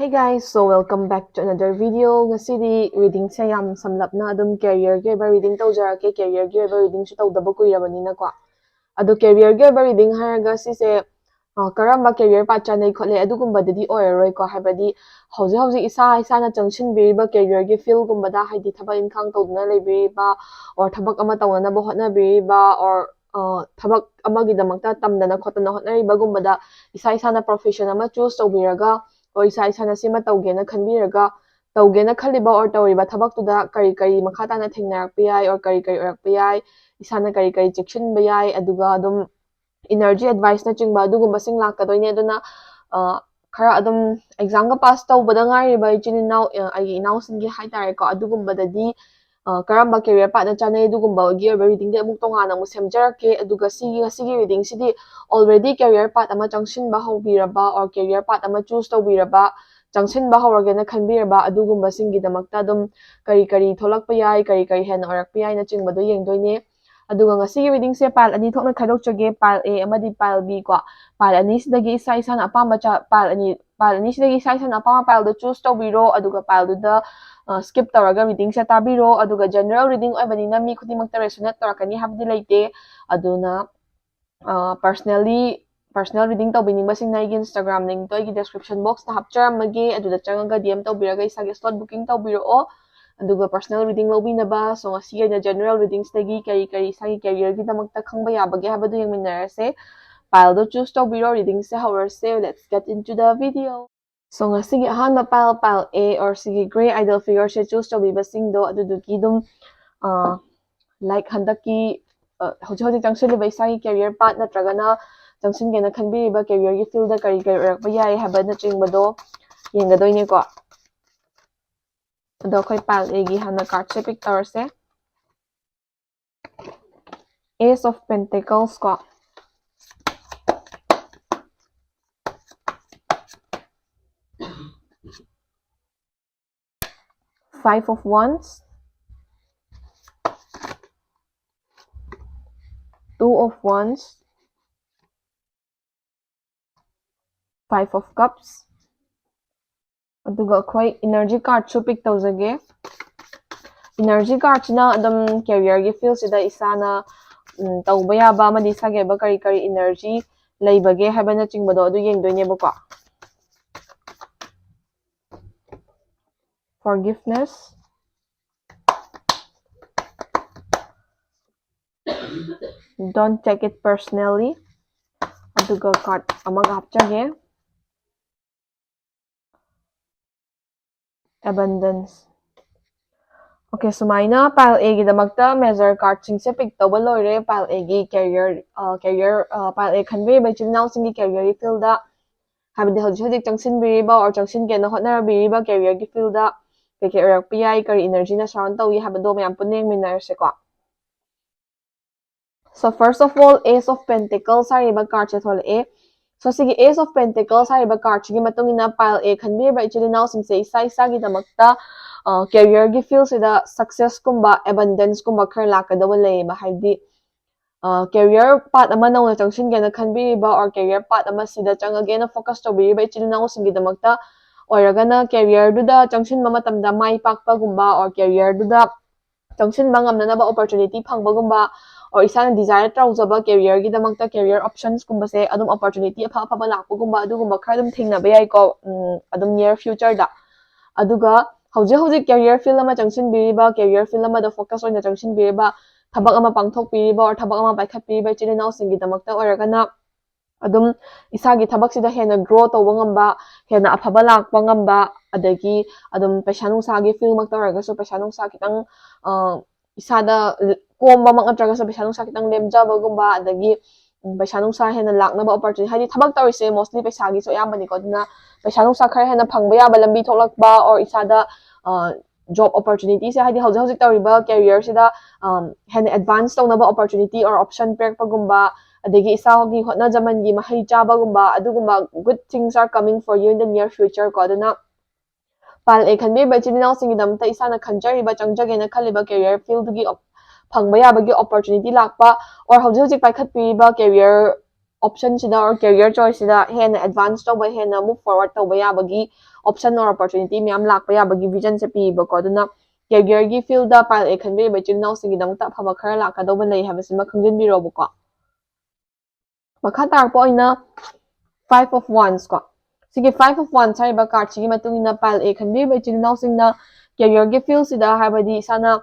Hey guys, so welcome back to another video. Ngasidi reading sa yam samlapna adum career ge ba reading tawjarake career ge ba reading su tawdaba kuirabanina kwa. Ado career ge ba reading haraga sise karamba career pa chanai khole adugumbadadi oiroi ko habadi hauji isa na changshin biriba career ge field gumbada haidi thaba inkhang tawduna lebiriba or thabak ama tawna ba hotna biriba or thabak amagi damakta tamdana khotana hotnariba gumbada isa na profession ama choose tawbiraga or isa na sima tawgena khanbiraga tawgena khaliba or tawriba thabak tuda kari makha tana thengnarakpa yai or kari orakpa yai isa na kari chekshinba yai aduga adum energy advice na chingba adugumba sing lakadoine aduna khara adum exam ga pass tawbada ngariba ichininaw ai inaw singi haitare ko adugumbadadi karamba career path na chanai adugumba gi reading de amuk tongana mu semjarake aduga sigi reading sidi already career path ama changshinba hobiraba or career path ama choose tawbiraba changshinba horagena khanbiraba adugumba singi damakta dum kari tholakpa yai kari hena orakpa yai na chingbado yengdoine aduga ngasigi reading se pile ani thokna khaidokchage pile A amadi pile B ko pile ani sidagi isa na apamba pile ani sidagi isa na apamba pile do choose tawbiro aduga pile do da skip tawraga reading se tabiro aduga general reading oibanina mi khudimak ta resonate torakani habdi leite aduna personal reading tawbining basing na igi Instagram link to igi description box na hapcharamage aduda changaga DM tawbiraga isagi slot booking tawbiro aduga personal reading lobinaba so ngasi na general readings tagi kari isagi career gi damakta khangba yabage habadu yengminarase pile do choose tawbiro reading se hourse let's get into the video. So ngasi gi ahanba pile A or sigi gray idol figure se choose tawbiba singdo adudugi dum like handaki hojik changsiliba isagi career path natragana changsingena khanbiriba career gi field da kari orakpa yai haba na chingbado yengadoine ko ado khoi pile A gi hana card se pick tawrse Ace of Pentacles ko Five of Wands, Two of Wands, Five of Cups, aduga khoi energy card su pick tawjage energy card na adum career gi field sida isana tawba yaba amadi sage ba kari energy leibage habana chingbado adu yengdoine bako forgiveness, don't take it personally aduga card amaga hapchage abundance. Okay, sumaina pile A gi damakta measure card sing se pick tawba loire pile A gi career pile A khanbe ba chinaw singi career field da habide hojik changsin biriba or changsin gena hotna biriba career gi field da keke orakpa yai kari energy na surround tawi habado mayam puneng minarse ko. So first of all, Ace of Pentacles hariba card se thol A. So sigi Ace of Pentacles hariba card gi matungina pile A khanbiriba ichilinaw sing se isa gi damakta career gi field sida success kumba abundance kumba khar lakadawa leiba haidi career path ama nauna changshin gena khanbiriba or career path ama sida changagena focus tawbiriba ichilinaw singi damakta oiragana career duda changshin matamda mai pakpa gumba or career duda changshin ngamnanaba opportunity phangba gumba or isana desire trawjaba career gi damakta career options gumba se adum opportunity apha lakpa gumba adugumba khar dum thingnaba yai ko adum near future da aduga hojik career field ama changshin biriba career field ama da focus oina changshin biriba thabak ama pangthok biriba or thabak ama paikhat biriba chilinaw singi damakta oiragana adum isagi thabak sida hena grow tawba ngamba hena aphaba lakpa ngamba adagi adum paisa nungsagi field mak tawraga so paisa nungsa kitang isada komba mak natraga so paisa nungsa kitang lemjaba gumba adagi paisa nungsa hena laknaba opportunity haidi thabak tawrise mostly paisa gi so yambani ko duna paisa nungsa khar hena phangba yaba lambi thoklakba or isada job opportunity se haidi hojik tawriba career sida hena advance tawnaba opportunity or option pair pagumba adagi isa gi hotna jaman gi mahai chaba gumba adugumba good things are coming for you in the near future ko aduna pal e khanbe ba chilinaw singi damta isa na khanjari ba changjage na khaliba career field gi phangba yaba gi opportunity lakpa or hojik paikhat piriba career option sida or career choice sida hena advance tawba hena move forward tawba yaba gi option or opportunity miyam lakpa yabagi vision se pibako aduna career gi field da pile a khanbiriba ichilinaw singidamta afaba khara lakadawba lei habasima khangjinbirobako makha tarpo oina 5 of wands ko sigi 5 of wands haiba card sigi matungina pile a khanbiriba ichilinaw singna career gi field sida habadi sana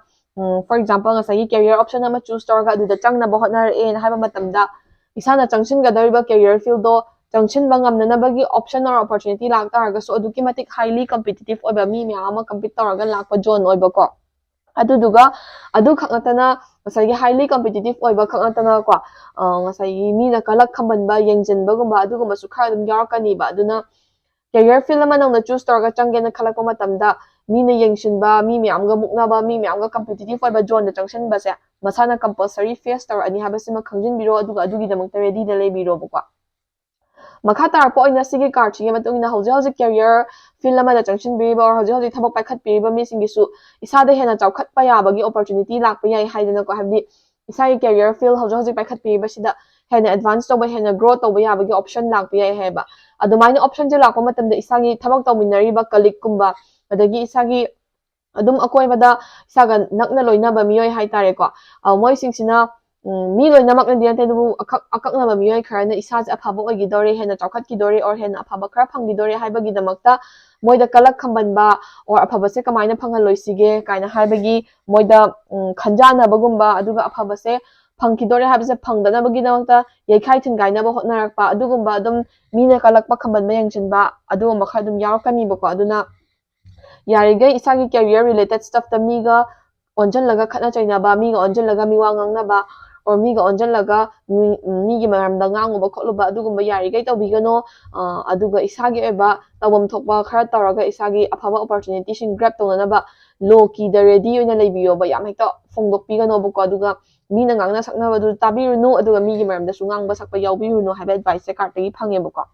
for example ngasai career option ama choose torga aduda changna ba hotnar en haiba matamda isana changsingadariba career field do changsinba ngamnanabagi option or opportunity lakta harga so aduki matik highly competitive oiba mi mya ama compete torga lakpa zone oibako aduduga adu khaknatana ngasai highly competitive oiba khaknatana ko ngasai mi na kalak khambanba yengjinba gumba adugumba su khara dum yarakani ba aduna career field ama nangna choose torga changgena khalakpa matamda mina yengshinba mi myamga muknaba mi myamga competitive oiba zone da changsinba se masana compulsory face tor ani habasima khangjinbiro aduga adugi damakta ready da lebiro bako makha tarpo oina sigi card chi matungina hauji career field ama da changsinbiriba or hauji thabak paikhatpiriba mi singisu isada hena chawkhatpa yabagi opportunity lakpa yai haidana ko habdi isai career field hauji paikhatpiriba sida hena advance toba hena grow toba yabagi option lakpa yai heba adumaina option je lakpa matamda isagi thabak tawminariba colleague kumba adagi isagi adum akoibada isaga nakna loinaba miyoi haitare ko moi singsina mi loinamak na diante du akaknaba miyoi kharana isa afaba oigidore hena chawkhatkidore or hena afaba khara phangidore haibagi damakta moida kalak khambanba or afaba se kamaina phangaloisige kaina haibagi moida khanjana bagumba aduga afaba se phangkidore habse phangdanabagi damakta yaikhai thin gainaba hotnarakpa adugumba adum mina kalakpa khambanba yangchinba adugumba khara dum yarakani bako aduna yarigai isagi career related stuff ta miga onjanlaga khatna chainaba miga onjanlaga miwa ngangnaba or miga onjanlaga migi maramda nganguba khotluba adugumba yarigai tawbigano aduga isagi eba tawbam thokpa khara tawraga isagi afaba opportunity sing grab tonganaba loki da ready oina leibiyoba yam hekta phongdokpigano bako aduga mina ngangna saknaba du tabiruno aduga migi maramda su ngangba sakpa yawbiruno haiba advice card tagi phangebako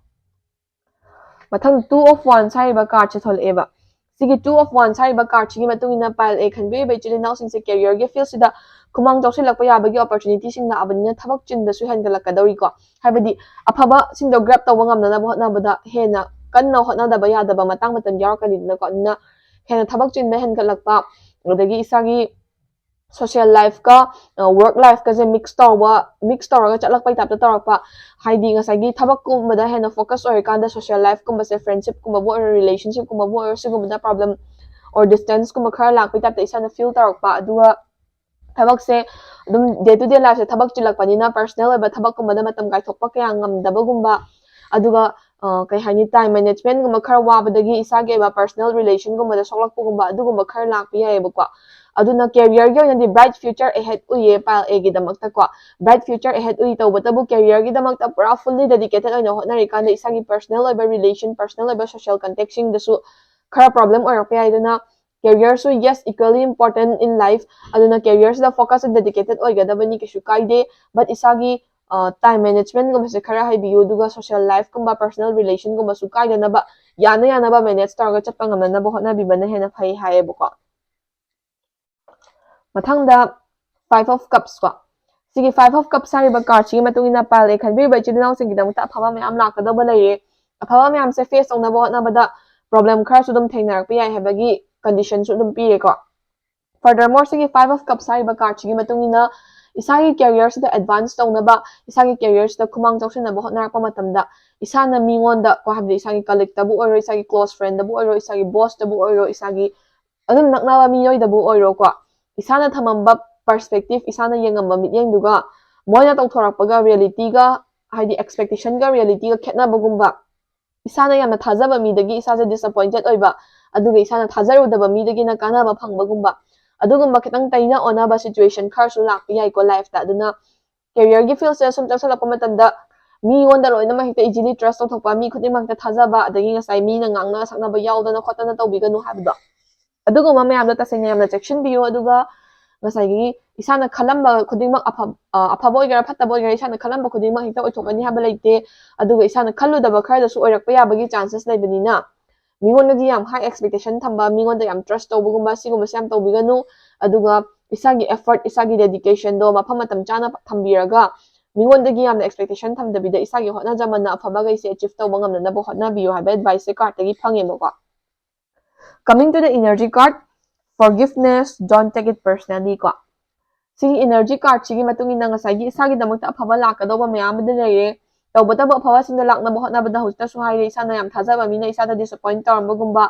mathang 2 of wands haiba card che tholeba sigi 2 of wands haiba card chigi matungina pile a khanbiriba ichilinaw singse career gi field sida kumang jawsilakpa yabagi opportunity singna abanina thabak chinda su hengalakadori ko haibadi afaba singdo grab tawba ngamnana hotnabada hena kanna hotnadaba yadaba matang matam yarakani ko na hena thabak chinda hengalakpa adagi isagi social life ka work life ka je mix tawraga chatlakpai tapta tawrakpa haidi ngasagi thabak kumbada hena focus oirikanda social life kumba se friendship kumba bo or relationship kumba bo or sigumda problem or distance kumba khara lakpai tapta isana feel tawrakpa aduga thabak se dum day to day life se thabak chilakpanina personal oiba thabak kumbada matam kaithokpa kaya ngamdabagumba aduga kai hani time management gumba khara wabadagi isagi oiba personal relation gumba soklakpagumba adugumba khara lakpi yaibako aduna career gi oinadi bright future ahead uye pile a gi damakta ko bright future ahead uyi tawbatabu career gi damakta pura fully dedicated oina hotnari kanda isagi personal oiba relation personal oiba social contexting dasu khara problem oirakpa yaiduna career su yes equally important in life aduna career da focus dedicated oigadabani kishu kaide but isagi time management gumba se khara haibiyu duga social life gumba personal relation gumba su kaidanaba yana ba manage targa chatpa ngamnanaba hotnabibana hena phai haibako mathangda 5 of cups ko sigi 5 of cups hariba card chi matungina pile khanbiriba ichilinaw singidamta afaba mayam lakadaba leire afaba mayam se face onaba hotnabada problem khara su dum thengnarakpa yai habagi condition su dum pire ko furthermore sigi 5 of cups hariba card chi matungina isagi career sida advance tonaba isagi career sida khumang chawsinaba hotnarakpa matamda isana mingonda ko habdi isagi colleague tabu oiro isagi close friend tabu oiro isagi boss tabu oiro isagi adum naknawa miyoi tabu oiro ko isana thamamba perspective isana yengamba mityengduga moina tawthorakpaga reality ga haidi expectation ga reality ga khetnabagumba isana yamna thajaba midagi isaje disappointed oiba aduga isana thajarudaba midagi na kanaba phangbagumba adugumba khitang taina onaba situation kharsu lakpi yai ko life ta aduna career gi field se sum chawsalakpa matanda mi wonda loina ma hekta easily trust tawthokpa mi khudimangta thajaba adagi ngasai mi na ngangna saknaba yaudana khotana tawbiganu habda adugumba mayamda tasengna yamna section biyo aduga ngasai isana khalamba khudingmak afaba oigara phattaba oigara isana khalamba khudingmak hekta oithokani haba leite aduga isana khalludaba khara su oirakpa yabagi chances leibanina mingondagi yam high expectation thamba mingonda yam trust tawbagumba sigumba sam tawbiganu aduga isagi effort isagi dedication do mafam matam chana thambiraga mingondagi yamna expectation thamdabida isagi hotna jamana afabaga ise achieve tawba ngamnanaba hotnabiyo haba advice card tagi phangebako Coming to the energy card, forgiveness, don't take it personally ko. Sigi energy card sigi matung ina ngasai isagi damakta afaba lakadaba mayam de leire tawbata afaba singda laknaba hotnabada hojta su haire isana yam thajaba mina isada disappoint taramba gumba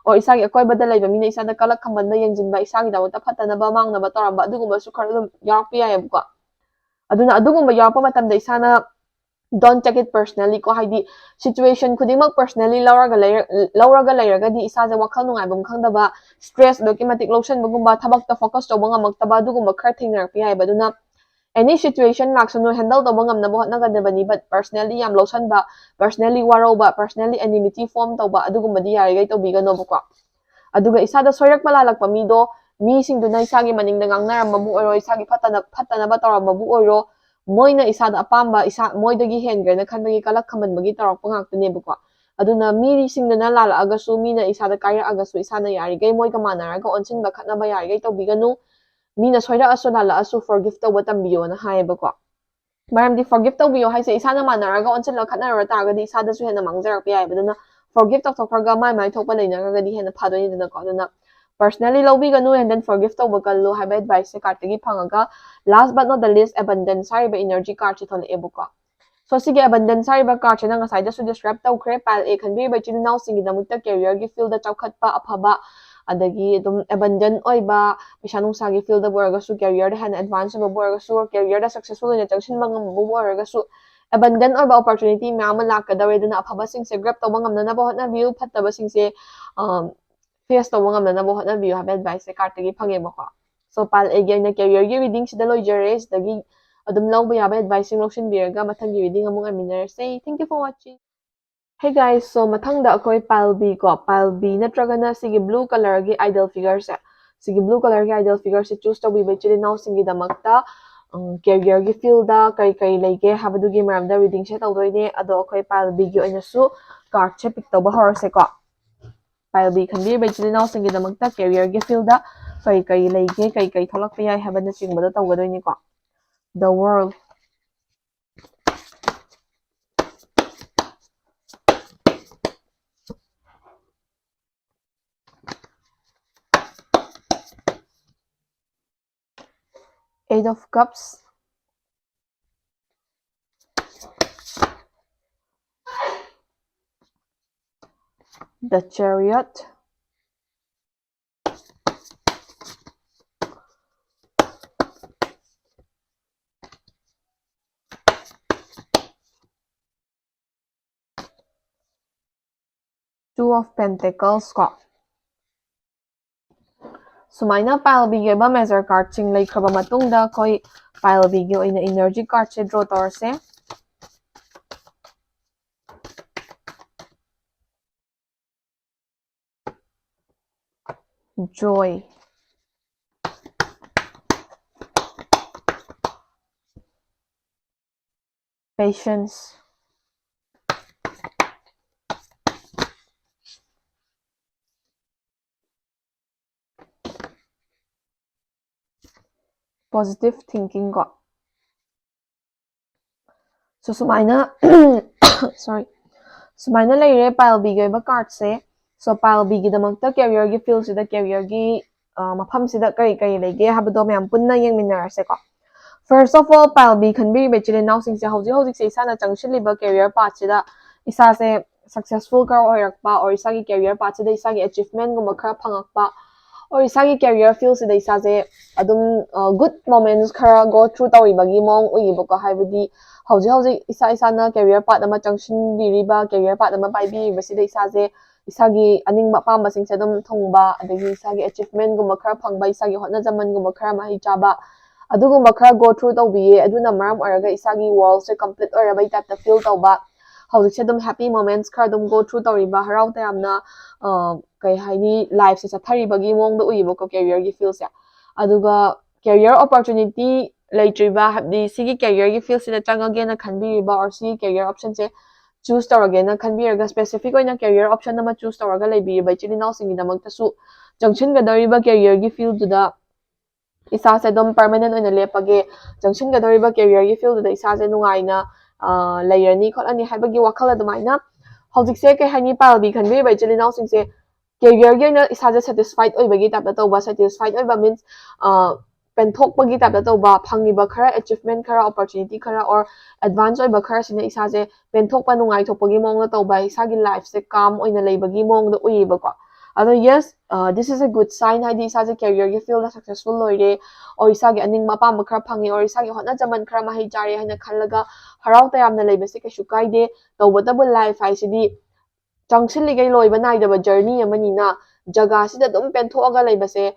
or isagi akoi bada leiba mina isada kalak khamban ba yengjinba isagi damakta phatanaba mangnaba taramba adugumba su khara dum yarpi ayam ko aduna adugumba yarpa matamda isana don't take it personally ko haidi situation khudimak personally lauraga leiraga di isa ja wakhal nungai bum khangdaba stress dokimatic lotion bagumba thabak ta focus to bangam taba dugumba khar thingnar pi hai baduna any situation laksano handle to bangam na bohot naga debani but personally yam lotion ba personally waro ba personally enmity form to ba adugumba di yari gai to biga no ko aduga isa da soirak malalak pa mi do mi sing du na isa gi maning da ngangnar mabu oro isa gi phatana ba tora mabu oro moina isada apamba isa moidagi hengre khanbagi kalak khamanbagi tarakpa ngaktanebako aduna mi singdana lala agasu mina isada kaya agasu isana yari gai moiga manaraga onsinba khatnaba yari gai tobiganu mina soira asu lala asu forgive tawba tambiyo na haibako maramdi forgive tawbiyo haise isana manaraga onsinla khatnara taragadi isada su hena mangjarak pi aibaduna forgive tawthokraga mai thokpa leinaragadi hena phadoi dana ko aduna personally lobiganu and then forgive tawba kallo haiba advice se kartagi phangaga last but not the least abundance hariba energy card chithol ebuka so sige abundance hariba card chena ngasai da su describe tawkhre pile a khanbi ba chinau singi damukta career gi field da chawkhatpa afaba adagi dum abundant oiba pishanung sagi field da borga su career da han advance ba borga su career da successful na changshin bangam bu borga su abundant oiba opportunity myam lakadawe duna afaba sing se grab tawbangam na ba hotna view phattaba sing se face tawba ngamna na bo hotna view have advice kartagi phange bako so pal again na career gi reading sida loijare dagi adum lawba yabe advice lotion biraga mathangi reading among aminar say thank you for watching. Hey guys, so mathangda akoi pile B ko pile B natragana sigi blue color gi idol figure se sigi blue color gi idol figure se choose to be chili now singi damakta career gi field da kai kai lege habadu gi maram da reading se tawdoine ado akoi pile B gi oina su card che pick tawba horse ko pile B khanbi ba chili now singi damakta career gi field da kai kai lege kai kai tholak pa yai habana chingba da tawgadoine ko the world. Eight of Cups, the Chariot, Two of Pentacles ko. Sumaina pile B ba measure card ching lay kraba matungda koi pile B ina energy card che draw torse. Joy, patience, positive thinking ko. So sumaina sorry sumaina layre pile B ba card se so pile B gi damakta career gi field sida career gi mafam sida kai kai lege habado myam punna yengminarase ko. First of all, pile B khanbi be chile now sing se hojik se isa na changshiliba career path sida isa se successful kar oirakpa or isa gi career path sida isa gi achievement guma khara phangakpa or isa gi career field sida isa se adum good moments khara go through tawibagi mong uibo ko haibudi hojik isa na career path ama changshin biriba career path ama paibi basida isa se isa gi aningba pamba sing se dum thongba adagi isa gi achievement guma khara phangba isa gi hotna zaman guma khara mahi chaba adugumba khara go through tawbiye aduna maram oraga isagi world se complete orabai type ta feel tawba hojik se dum happy moments khara dum go through tawriba harau ta yamna kai haini life se chathari bagi mong da uibo ko career gi feel se aduga career opportunity leitriba habdi sigi career gi feel se da changage na khanbi ba or sigi career option se choose tawrage na khanbi raga specific oina career option na choose tawraga leibi ba chili now singi damak ta su junction ga dariba career gi feel du da isa se dum permanent oina lepage junction ga dariba career gi field da isa se nungaina layerni kholani haibagi wakhala dumaina hojik se ke hani pile B khanbi ba chili now sing se career gi na isa satisfied oibagi type tauba satisfied oiba means penthokpagi type tauba phangiba khara achievement khara opportunity khara or advance oiba khara sina isa je penthokpa nungai thokpagi mong tauba isa gi life se calm oina leibagi mong da uiba ko ado yes this is a good sign haidi isa je career gi field successful loire or isa gi aning mapa ma khara phangi or isa gi hotna jaman khara mahi jare haina khallaga harau ta yamna leibase ke shukai de tauba tabu life haisidi changsilligai loiba naidaba journey amanina jaga sida dum penthoaga leibase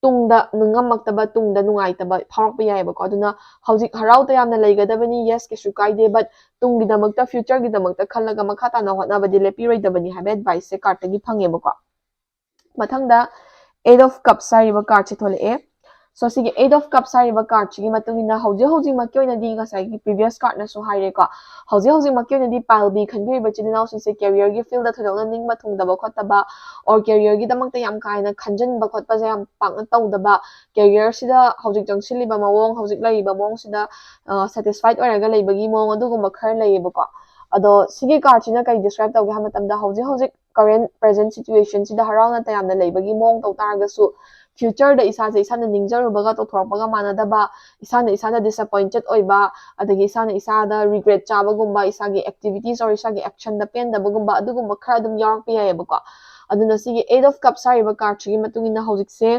tungda nungamaktaba tungda nungaitaba phawrakpa yaibako aduna hojik harauta yamna leigadabani yes kesu kaide but tungi damakta future gi damakta khallaga makha tana hotnabadi lepiroidabani habe advice se card gi phangebako mathangda 8 of cups sariba card se thole so sige 8 of cups sariba card gi matungina hoji makyo na di ngasai gi previous card na so haire ko hoji makyo na di pile bi khanbi ba chinau sin se career gi field da thodona ning mathungdaba khotaba or career gi damakta yam kaina khanjan ba khotpa jam pang tawdaba career sida hojik jangsilliba mawong hojik laiba mawong sida satisfied oraga leibagi mawong adugumba khar leibako ado sige card sina kai describe tawge ha matamda hojik current present situation sida harauna tayamna leibagi mawong tawtargasu future da isana ningjarubaga tawthorpaga manadaba isana disappointed oiba adagi isada regret chabagumba isagi activities or isagi action da pendabagumba adugumba khara dum yarakpa yayabako aduna sige 8 of cups sariba card gi matungina hojik se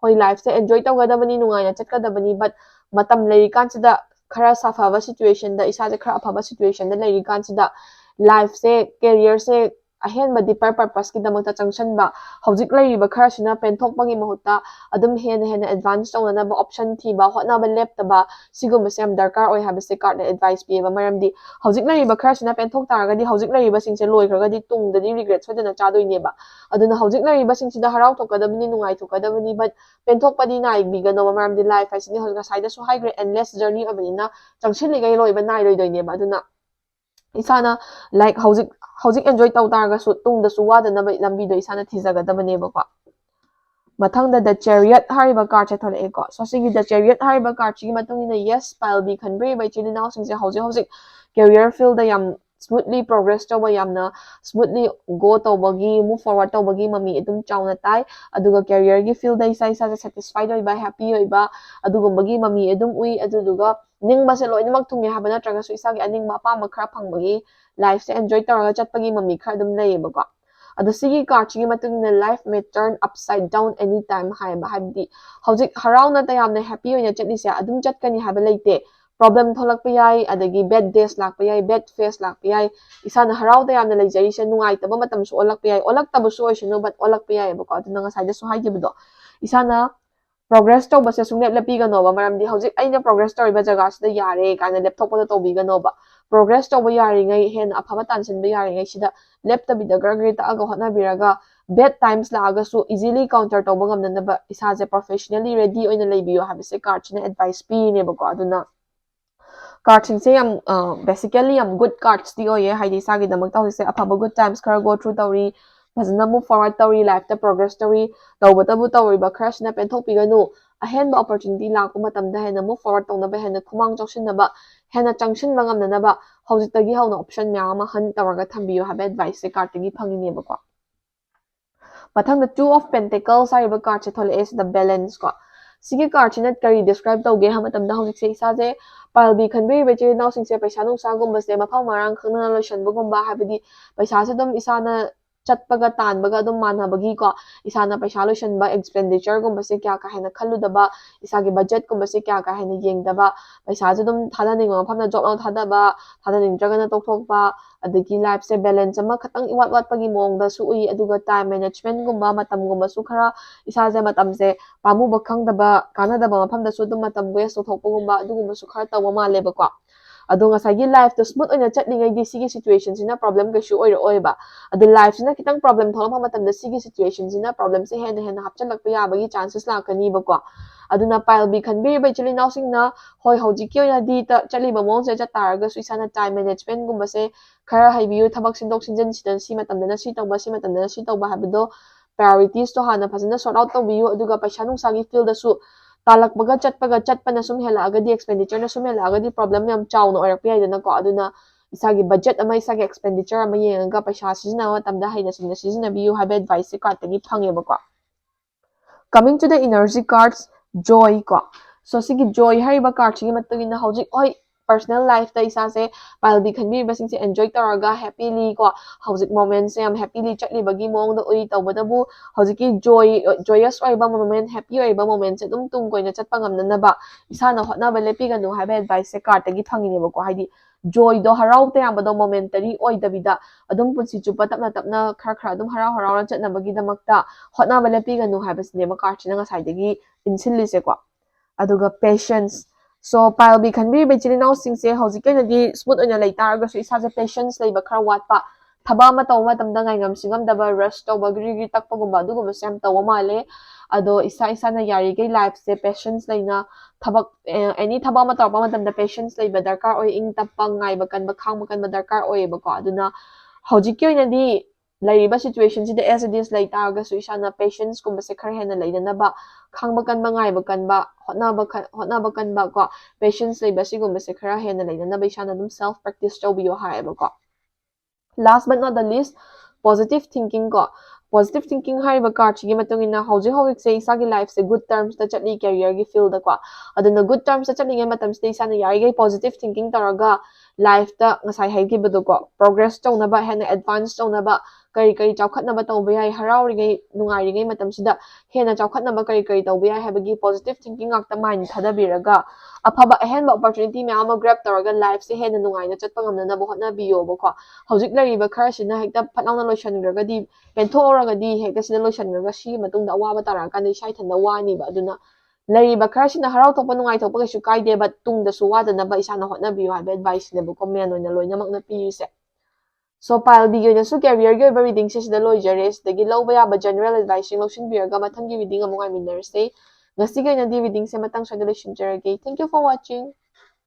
hoi life se enjoy tawgadabani nungaina chatkadabani but matam leiri kansida khara safaba situation da isa je khara afaba situation da leiri kansida life se career se ahen ba deeper purpose ki damakta changshanba hojik leiriba khara sina penthokpagi mahutta adum hen advance tawna ba option thiba hotna ba leptaba sigum sem darkar oi habase card na advice pieba maramdi hojik leiriba khara sina penthok taragadi hojik leiriba singse loikragadi tungdadi regret sodana chadoineba aduna hojik leiriba singsida harau thokadabani nungai thokadabani but penthokpadi nai bigano maramdi life haisini hojga saida so high grade endless journey abanina changsilligai loiba nai loidoineba aduna isana like hojik enjoy tawtarga su tungda su wadanaba lambi do isana thijagadabane ba mathangda the chariot hariba card che thole ko so sigi the chariot hariba card chi matungina yes pile bi khanbre bai chini now singse hojik career field da yam smoothly progress tawba yamna smoothly go tawbagi move forward tawbagi mami edum chauna tai aduga career gi field da isa satisfied oiba happy oiba adugumbagi mami edum ui aduduga ningba se loinamak thunge habana traga su isa gi aningma apama khara phangbagi life se enjoy tawraga chatpagi mami khara dum leibako adu sigi card chi matungina life may turn upside down anytime haiba habdi hojik harauna ta yamna happy oina chatli se adum chatkani haba leite problem tholakpa yai adagi bad days lakpa yai bad phase lakpa yai isana harauda yamna leijari se nungai taba matam su olakpa yai olakta bu su oisinu but olakpa yai bako aduna nga saida su haigibdo isana progress to base sungnep lapiga no ba maramdi hojik aina progress to riba jaga sida yare kana laptop da to biga no ba progress to ba yari ngai hen afama tansin ba yari ngai sida laptop bi da gargri ta aga hotna biraga bad times la aga su easily counter to ba ngamna ba isa je professionally ready oina leibiyo habise card china advice pi ne bako aduna cards singse yam basically yam good cards di oye haidi sagi damak ta hose afaba good times khara go through tawri fazna move forward tawri life ta progress tawri tawbatabu tawri ba khara sina penthok piganu ahen ba opportunity lakpa matamda hena move forward tawna ba hena khumang choksin na ba hena changshin ba ngamna na ba hojitagi hauna option mya ma han tawaga thambiyo have advice se card tagi phangini ba ko mathang the 2 of pentacles ai ba card che thole is the balance ko sigi card chinat kari describe tawge ha matamda hojik se isa je palbi khanbi beche naw singse paisa nungsa gumba se mafang marang khangna lotion bugumba habidi paisa se dum isana chatpaga tanbaga dum manhabagi ko isana paisa lotion ba expenditure gumba se kya ka hena khaludaba isagi budget gumba se kya ka hena yengdaba paisa se dum thadaning mafamna job law thadaba thadaning dragana tokthokpa adagi life se balance ama khatang iwat wat pagi mong da su ui aduga time management gumba matam gumba su khara isa je matam se pamu bakhang daba kana daba mafam da su dum matam waste thokpa gumba adugumba su khara tawa ma leba ko adu nga sagi life to smooth oina chatli ngai di sigi situation sina problem ka shu oira oiba adu life sina kitang problem thola matam da sigi situation sina problem se hen hapchalak pa ya bagi chances la kani ba ko aduna pile bi khanbi ba chili now sing na hoi hoji kyo ya di ta chali ba mong se chataraga su isana time management gumba se khara haibiyu thabak sindok sinjan sidan si matam da si tawba si matam da si tawba habido priorities to hana phasana sort out tawbiyu aduga paisa nung sagi field da su talakpaga chatpana sum hela agadi expenditure na sum hela agadi problem yam chawna oirak pi aidana ko aduna isagi budget ama isagi expenditure ama yengaga paisa sijina matamda haina singna sijina biyu haiba advice se card tagi phangeba ko. Coming to the energy cards, joy ko. So sigi joy hariba card sigi matugina hojik oi personal life ta isa se palbi khanbi basing se enjoy taraga happily ko hojik moment se am happily chatli bagi mong da oi tawbada bu hojiki joyous oiba moment happy oiba moment se dum tung koina chatpa ngamna na ba isa na hotna ba lepi ga nu haiba advice se card tagi phangine ba ko haidi joy do harau te ambado momentary oi dabida adum punsi chupa tapna tapna khar khar adum harau harau na chatna bagi damakta hotna ba lepi ga nu haiba sine ba card china nga sai dagi insilli se ko aduga patience. So palbi khanbi be chini now sing se hojik na di smooth oina lai targa so isa je patience lai ba khar wat pa thaba ma taw ma tamda ngai ngam singam da ba rush taw ba gri takpa gumba du gum sam taw male ado isa na yari ge life se patience lai na thabak any thaba ma taw ma tamda patience lai ba darkar oi ing tappa ngai ba kan ba khang ma kan ba darkar oi ba ko aduna hojik oina di laiba situation sida as it is lai targa so isa na patience gum se khar hena lai na ba khang ba kan ba ngai ba kan ba hotna ba kan ba ko patience lai ba sigum se khara hena lai na ba isa na dum self practice taw biyo ha ba ko. Last but not the least, positive thinking ko. Positive thinking hariba card chigi matungina hojik se isagi life se good terms ta chatli career gi field da ko aduna good terms ta chatli matam se isa na yari gai positive thinking taraga life ta ngasai hai gi bedo ko progress tawna ba hena advance tawna ba kari chawkhatna ba tawba yai harau ri gai nungai ri gai matam sida hena chawkhatna ba kari tawba yai habagi positive thinking akta mind thada biraga afaba ahen ba opportunity me ama grab taraga life se hena nungai na chatpa ngamna na ba hotna biyo ba ko hojik lariba khar sina hekta phatlauna loisan graga di pentho oraga di hekta sina loisan graga si matungda awa ba tara kan dai sai thanda wani ba aduna lariba khar sina harau thokpa nungai thokpa kaisu kaide ba tungda su wadana ba isa na hotna biyo ha advice ne bu comment oina loina makna pi se. So pile bi yoina su career gi ba reading se sida loijare sidagi lawba ya ba general advice lotion biraga mathangi reading amungai minner se ngasi ga na di reading se matang sa lotion jarage. Thank you for watching.